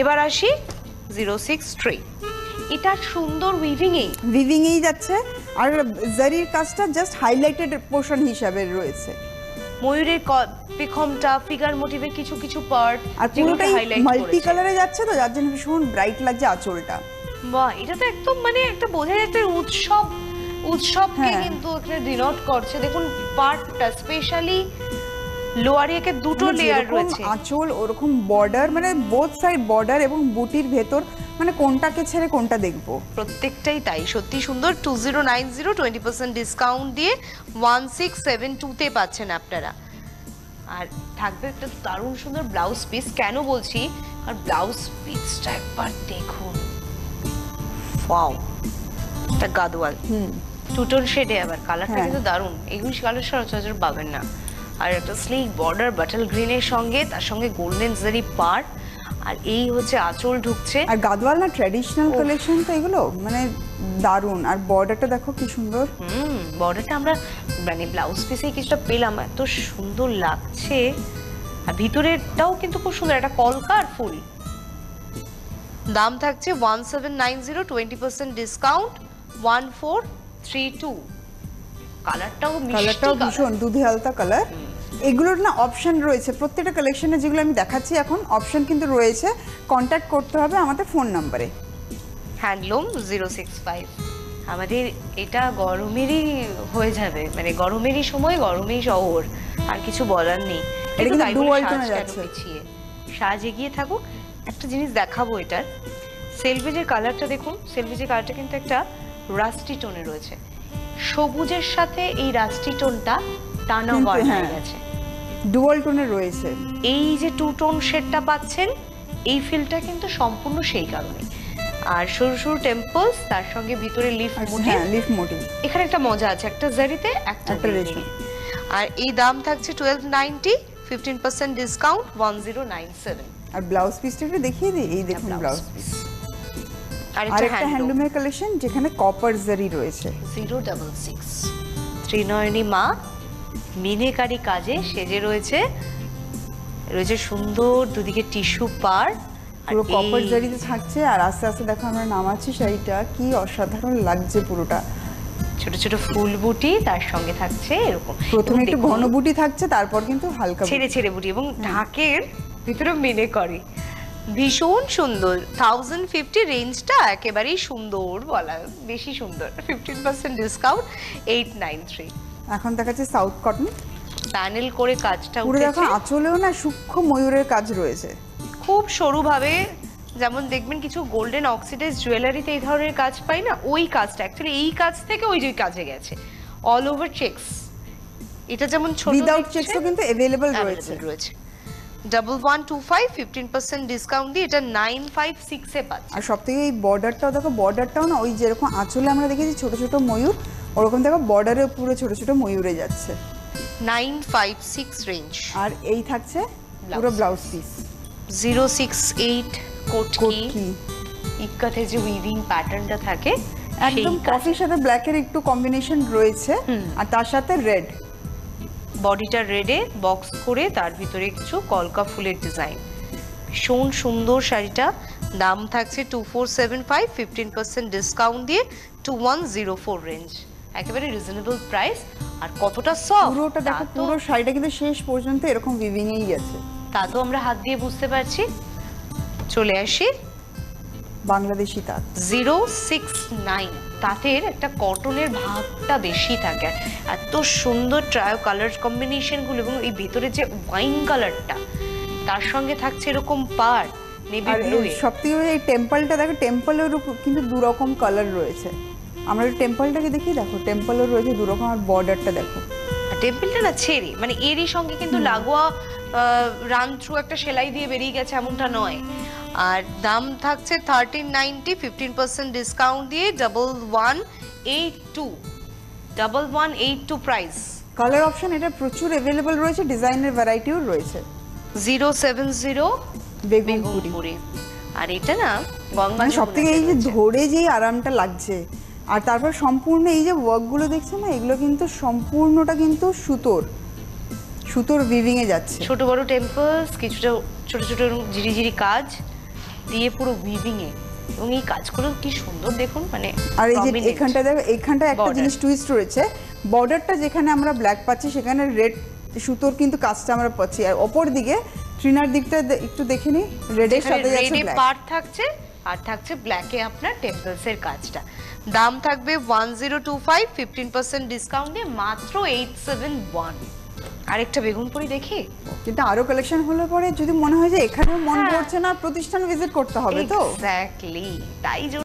এবার আসি 063 এটা সুন্দর উইভিং এই যাচ্ছে আর জারির কাজটা জাস্ট হাইলাইটেড পোরশন হিসাবে রয়েছে। ময়ূরের পেখমটা ফিগার মোটিভের কিছু কিছু পার্ট আর পুরোটাই মাল্টি কালারে যাচ্ছে, তো যার জন্য ভীষণ ব্রাইট লাগছে আঁচলটা। বাহ, এটা তো একদম মানে একটা বোঝা যাচ্ছে উৎসবকে কিন্তু এখানে ডিনোট করছে। দেখুন পার্টটা স্পেশালি লোয়ারিয়াকে দুটো লেয়ার রয়েছে, আঁচল ওরকম বর্ডার, মানে বোথ সাইড বর্ডার এবং বুটির ভেতর, মানে কোনটাকে ছেড়ে কোনটা দেখবো, প্রত্যেকটাই তাই সত্যি সুন্দর। 2090 20% ডিসকাউন্ট দিয়ে 1672 তে পাচ্ছেন আপনারা। আর থাকবে একটা দারুণ সুন্দর ব্লাউজ পিস। কেন বলছি, আর ব্লাউজ পিসটা একবার দেখুন, ওয়াও, এটা গাদওয়াল টু টোন শেডে, আবার কালারটা কিন্তু দারুণ, এগুলো কালার সচরাচর পাবেন না। আর একটা স্লিক বর্ডার বাটল গ্রিনের সঙ্গে, তার সঙ্গে গোল্ডেন জারি পার, আর এই হচ্ছে আঁচল ঢুকছে। আর গাদওয়াল না ট্র্যাডিশনাল কালেকশন তো এগুলো, মানে দারুণ। আর বর্ডারটা দেখো কি সুন্দর, বর্ডারটা আমরা মানে ব্লাউজ পিসে কিছুটা পেলাম, এত সুন্দর লাগছে। আর ভিতরেরটাও কিন্তু খুব সুন্দর, একটা কলকা আর ফুল। দাম থাকছে 1790 20% ডিসকাউন্ট 1432। কালারটাও ভীষণ দুধে আলতা কালার। এগুলোর না অপশন রয়েছে প্রত্যেকটা কালেকশনে, যেগুলো আমি দেখাচ্ছি এখন অপশন কিন্তু রয়েছে। কন্ট্যাক্ট করতে হবে আমাদের ফোন নাম্বারে। হ্যান্ডলুম 065। আমাদের এটা গরমেরই হয়ে যাবে, মানে গরমেরই সময়, গরমেই শহর, আর কিছু বলার নেই। সাজ এগিয়ে থাকুক। একটা জিনিস দেখাবো, এটার সেলভেজের কালারটা দেখুন। সেলভেজের কালারটা কিন্তু একটা রাস্টি টোনে রয়েছে, সবুজের সাথে এই রাস্টি টোনটা টানা ওয়ার্ড হয়ে গেছে, ডুয়াল টোনে রয়েছে। এই যে টু টোন শেডটা পাচ্ছেন, এই ফিলটা কিন্তু সম্পূর্ণ সেই কারণে। আর সরু সরু টেম্পলস, তার সঙ্গে ভিতরে লিফ মোটিভ। এখানে একটা মজা আছে, একটা জারিতে একটা রেশমি। আর এই দাম থাকছে 1290 15% ডিসকাউন্ট 1097। আর ব্লাউজ পিসটা একটু দেখিয়ে দিই, এই দেখুন ব্লাউজ পিস। আর একটা হ্যান্ডলুমের কালেকশন যেখানে কপার জারি রয়েছে। 066 ত্রিনয়নী মা মিনেকারি কাজে সেজে রয়েছে সুন্দর, দুদিকে টিস্যু পার, পুরো কপার জারিতে থাকছে। আর আস্তে আস্তে দেখো আমরা নামাচ্ছি শাড়িটা, কি অসাধারণ লাগছে পুরোটা। ছোট ছোট ফুল বুটি, তার সঙ্গে থাকছে এরকম, প্রথমে একটু ঘন বুটি থাকছে, তারপর কিন্তু হালকা ছেড়ে ছেড়ে বুটি, এবং ঢাকের ভিতরে মিনেকারি। ভীষণ সুন্দর। 1050 রেঞ্জটা একেবারেই সুন্দর, বলা বেশি সুন্দর। 15% ডিসকাউন্ট 893। এখন দেখাচ্ছে সাউথ কটন, প্যানেল করে কাজটা পুরো দেখো আঁচলেও না সূক্ষ্ম ময়ূরের কাজ রয়েছে, খুব সরুভাবে। যেমন দেখবেন কিছু গোল্ডেন অক্সিডাইজ জুয়েলারিতে এই ধরনের কাজ পাই না, ওই কাজটা অ্যাকচুয়ালি এই কাজ থেকে ওই যে কাজে গেছে। অল ওভার চেকস, এটা যেমন ছোট উইদাউট চেকসও কিন্তু अवेलेबल রয়েছে। 1125 15% ডিসকাউন্ট দিয়ে এটা 956 এ পাচ্ছেন। আর সবথেকে এই বর্ডারটাও দেখো, বর্ডারটাও না ওই যেরকম আঁচলে আমরা দেখেছি ছোট ছোট ময়ূর, ওরকম দেখো বর্ডারে পুরো ছোট ছোট ময়ূরে যাচ্ছে। 956 রেঞ্জ। আর এই থাকছে পুরো ব্লাউজ পিস। 068 কোটকি ইক্কাতে যে উইভিং প্যাটার্নটা থাকে, একদম কফির সাথে ব্ল্যাকের একটু কম্বিনেশন রয়েছে, আর তার সাথে রেড। বডিটা রেডে বক্স করে, তার ভিতরে কিছু কলকা ফুলের ডিজাইন। ভীষণ সুন্দর শাড়িটা। দাম থাকছে 2475 15% ডিসকাউন্ট দিয়ে 2104 রেঞ্জ, একেবারে রিজনেবল প্রাইস। আর কতটা সফট, পুরোটা দেখো, পুরো শাড়িটা কিন্তু শেষ পর্যন্ত এরকম উইভিং এই গেছে, তা তো আমরা হাত দিয়ে বুঝতে পারছি। চলে আসি বাংলাদেশি তাঁত 069। তাঁতের একটা কটনের ভাবটা বেশি থাকে, এত সুন্দর ট্রায়ো কালার কম্বিনেশনগুলো, এবং এই ভিতরে যে ওয়াইন কালারটা, তার সঙ্গে থাকছে এরকম পার নেভি ব্লু। সবথেকে এই টেম্পলটা দেখো, টেম্পলের কিন্তু দু রকম কালার রয়েছে। আমরা টেম্পলটাকে দেখি, দেখো টেম্পলও রয়েছে দু রকম। আর বর্ডারটা দেখো, টেম্পলটা না ছেড়ে, মানে এরই সঙ্গে কিন্তু লাগোয়া রান থ্রু একটা সেলাই দিয়ে বেরিয়ে গেছে এমনটা নয়। আর দাম থাকছে 1390 15% ডিসকাউন্ট দিয়ে 1182 প্রাইস। কালার অপশন এটা প্রচুর अवेलेबल রয়েছে, ডিজাইনের ভ্যারাইটিও রয়েছে। 070 বেগুনপুরি। আর এটা না গঙ্গা, সবথেকে এই যে ধরে যে আরামটা লাগছে, আর তারপর সম্পূর্ণ এই যে ওয়ার্কগুলো দেখছো না, এগুলো কিন্তু সম্পূর্ণটা কিন্তু সুতোর উইভিং এ যাচ্ছে। ছোট বড় টেম্পলস, কিছুটা ছোট ছোট ঝিরিঝিরি কাজ, দিয়ে পুরো উইভিং এ, এবং এই কাজগুলো কি সুন্দর দেখুন, মানে আর এই যে prominent এখানটা দেখো, এখানটা একটা border। জিনিস টুইস্ট রয়েছে, বর্ডারটা যেখানে আমরা ব্ল্যাক পাচ্ছি সেখানে রেড সুতোর কিন্তু কাজটা আমরা পাচ্ছি। আর অপর দিকে ট্রিনার দিকটা একটু দেখে নিই, রেডের সাথে যাচ্ছে রেডে ব্ল্যাক। পার্ট থাকছে আর থাকছে ব্ল্যাকে আপনার টেম্পলস এর কাজটা। দাম থাকবে 1025, 15% ডিসকাউন্টে মাত্র 871। আরেকটা বেগুনপুরি দেখি। কিন্তু আরো কালেকশন হলে পরে যদি মনে হয় যে এখানেও মন করছে না, প্রতিষ্ঠান ভিজিট করতে হবে তো। এক্স্যাক্টলি, তাই জন্য